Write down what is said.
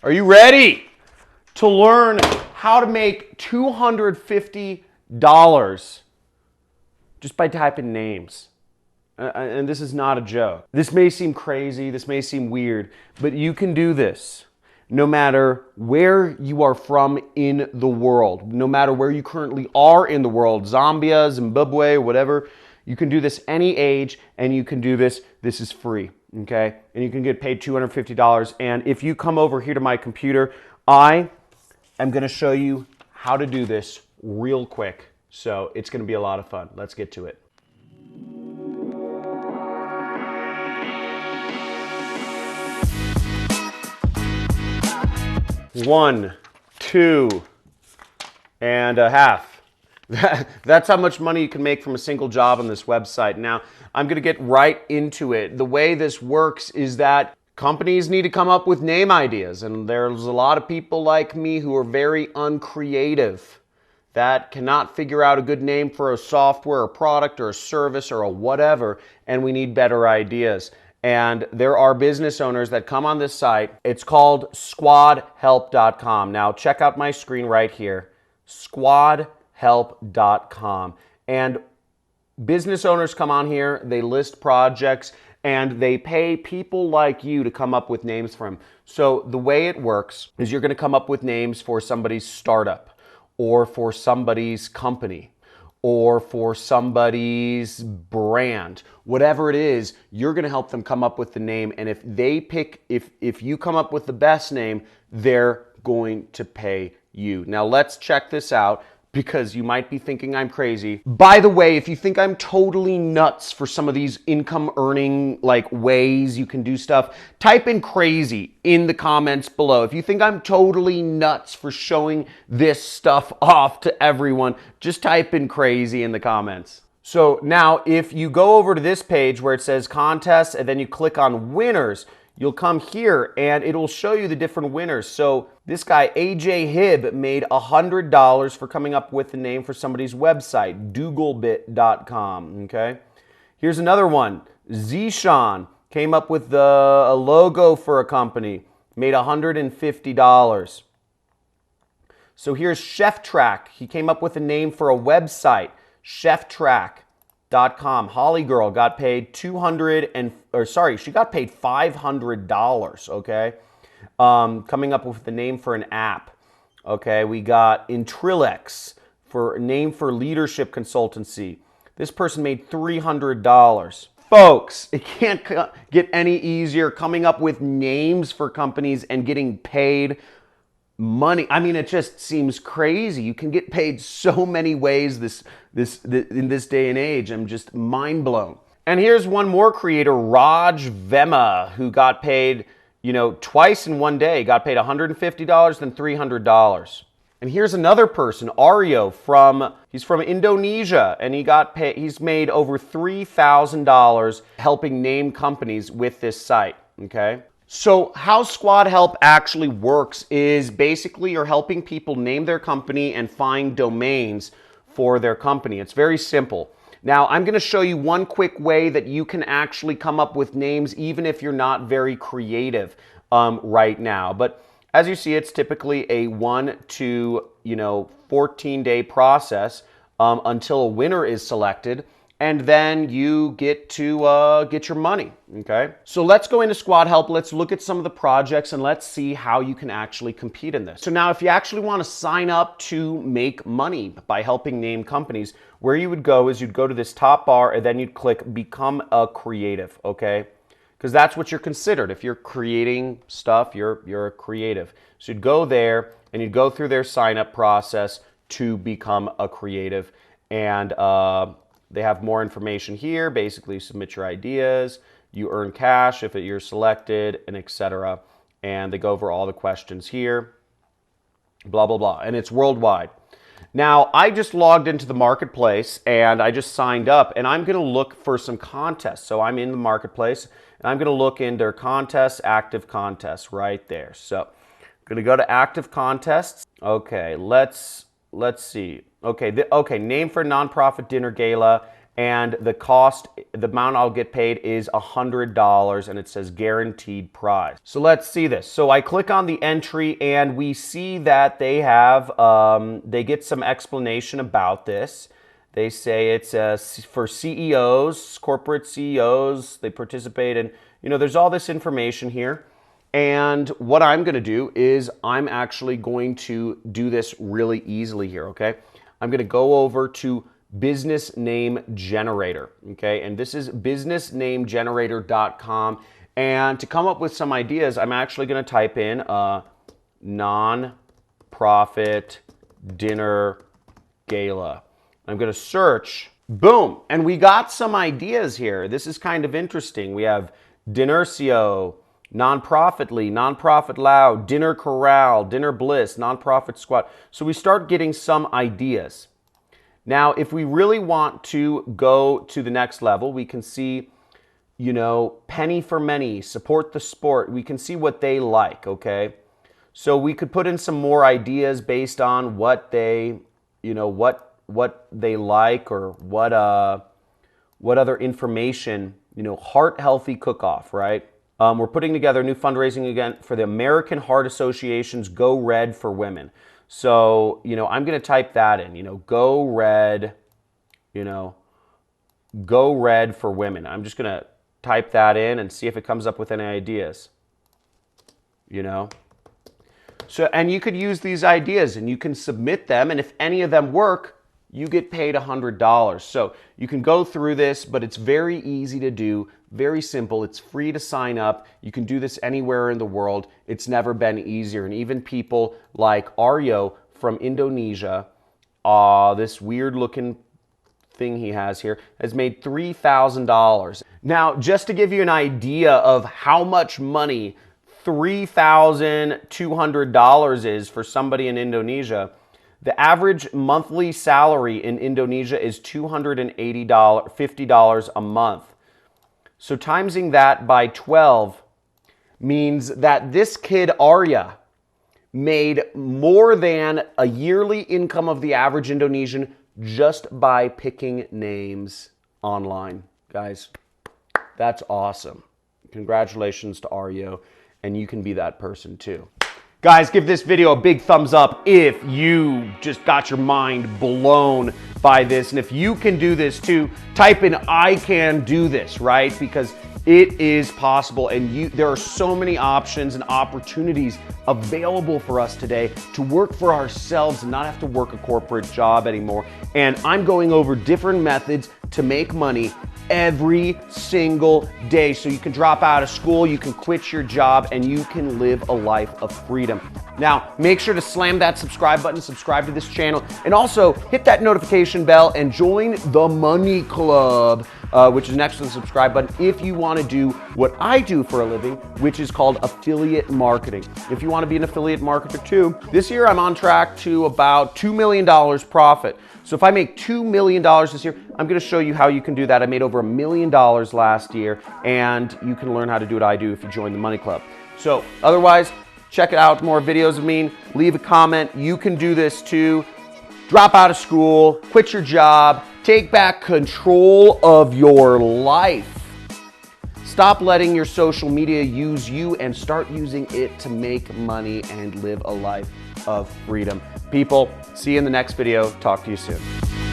Are you ready to learn how to make $250 just by typing names? And this is not a joke. This may seem crazy, this may seem weird, but you can do this no matter where you are from in the world, no matter where you currently are in the world, Zambia, Zimbabwe, whatever. You can do this any age, and you can do this. This is free, okay? And you can get paid $250. And if you come over here to my computer, I am going to show you how to do this real quick. So it's going to be a lot of fun. Let's get to it. One, two, and a half. That's how much money you can make from a single job on this website. Now, I'm going to get right into it. The way this works is that companies need to come up with name ideas, and there's a lot of people like me who are very uncreative that cannot figure out a good name for a software, a product, or a service, or a whatever, and we need better ideas. And there are business owners that come on this site. It's called squadhelp.com. Now, check out my screen right here, squadhelp.com. And business owners come on here, they list projects, and they pay people like you to come up with names for them. So the way it works is you're going to come up with names for somebody's startup, or for somebody's company, or for somebody's brand. Whatever it is, you're going to help them come up with the name. And if they pick, if you come up with the best name, they're going to pay you. Now let's check this out, because you might be thinking I'm crazy. By the way, if you think I'm totally nuts for some of these income earning ways you can do stuff, type in crazy in the comments below. If you think I'm totally nuts for showing this stuff off to everyone, just type in crazy in the comments. So now if you go over to this page where it says contests and then you click on winners, you'll come here and it'll show you the different winners. So this guy, AJ Hibb, made $100 for coming up with the name for somebody's website, Dougalbit.com, okay? Here's another one. Zishan came up with a logo for a company, made $150. So here's Chef Track. He came up with a name for a website, ChefTrack.com. Holly Girl got paid she got paid $500, okay? Coming up with the name for an app, okay? We got Intrillex for a name for leadership consultancy. This person made $300. Folks, it can't get any easier coming up with names for companies and getting paid money. I mean, it just seems crazy. You can get paid so many ways in this day and age. I'm just mind blown. And here's one more creator, Raj Vema, who got paid, twice in one day. Got paid $150, then $300. And here's another person, Aryo, he's from Indonesia, and he's made over $3,000 helping name companies with this site, okay? So how Squad Help actually works is basically you're helping people name their company and find domains for their company. It's very simple. Now, I'm going to show you one quick way that you can actually come up with names even if you're not very creative right now. But as you see, it's typically a 1 to 14-day process until a winner is selected. And then you get to get your money, okay? So let's go into Squad Help. Let's look at some of the projects and let's see how you can actually compete in this. So now if you actually want to sign up to make money by helping name companies, where you would go is you'd go to this top bar and then you'd click Become a Creative, okay? Because that's what you're considered. If you're creating stuff, you're a creative. So you'd go there and you'd go through their sign up process to become a creative. And they have more information here. Basically, submit your ideas. You earn cash if you're selected, and etc. And they go over all the questions here. Blah, blah, blah. And it's worldwide. Now, I just logged into the marketplace and I just signed up, and I'm going to look for some contests. So I'm in the marketplace and I'm going to look in their contests, active contests right there. So I'm going to go to active contests. Okay, let's see. Okay, name for nonprofit dinner gala and the amount I'll get paid is $100, and it says guaranteed prize. So let's see this. So I click on the entry, and we see that they have, they get some explanation about this. They say it's for CEOs, corporate CEOs, they participate in, there's all this information here. And what I'm going to do is I'm actually going to do this really easily here, okay? I'm going to go over to business name generator, okay? And this is businessnamegenerator.com. And to come up with some ideas, I'm actually going to type in non-profit dinner gala. I'm going to search, boom, and we got some ideas here. This is kind of interesting. We have Dinercio, Nonprofitly, Nonprofit Loud, Dinner Corral, Dinner Bliss, Nonprofit Squad. So we start getting some ideas. Now, if we really want to go to the next level, we can see, Penny for Many, Support the Sport. We can see what they like, okay? So we could put in some more ideas based on what they, what they like, or what other information, Heart Healthy Cook-Off, right? We're putting together a new fundraising event for the American Heart Association's Go Red for Women. So, I'm going to type that in, Go Red, Go Red for Women. I'm just going to type that in and see if it comes up with any ideas, So, and you could use these ideas and you can submit them, and if any of them work, you get paid $100. So you can go through this, but it's very easy to do, very simple. It's free to sign up. You can do this anywhere in the world. It's never been easier. And even people like Aryo from Indonesia, this weird looking thing he has here, has made $3,000. Now, just to give you an idea of how much money $3,200 is for somebody in Indonesia, the average monthly salary in Indonesia is $250 a month. So timesing that by 12 means that this kid, Arya, made more than a yearly income of the average Indonesian just by picking names online. Guys, that's awesome. Congratulations to Aryo, and you can be that person too. Guys, give this video a big thumbs up if you just got your mind blown by this. And if you can do this too, type in I can do this, right? Because it is possible, and there are so many options and opportunities available for us today to work for ourselves and not have to work a corporate job anymore. And I'm going over different methods to make money every single day. So you can drop out of school, you can quit your job, and you can live a life of freedom. Now, make sure to slam that subscribe button, subscribe to this channel, and also hit that notification bell and join the Money Club, which is next to the subscribe button, if you want to do what I do for a living, which is called affiliate marketing. If you want to be an affiliate marketer too, this year I'm on track to about $2 million profit. So if I make $2 million this year, I'm going to show you how you can do that. I made over $1 million last year, and you can learn how to do what I do if you join the Money Club. So otherwise, check out more videos of me. Leave a comment. You can do this too. Drop out of school, quit your job, take back control of your life. Stop letting your social media use you and start using it to make money and live a life of freedom. People, see you in the next video. Talk to you soon.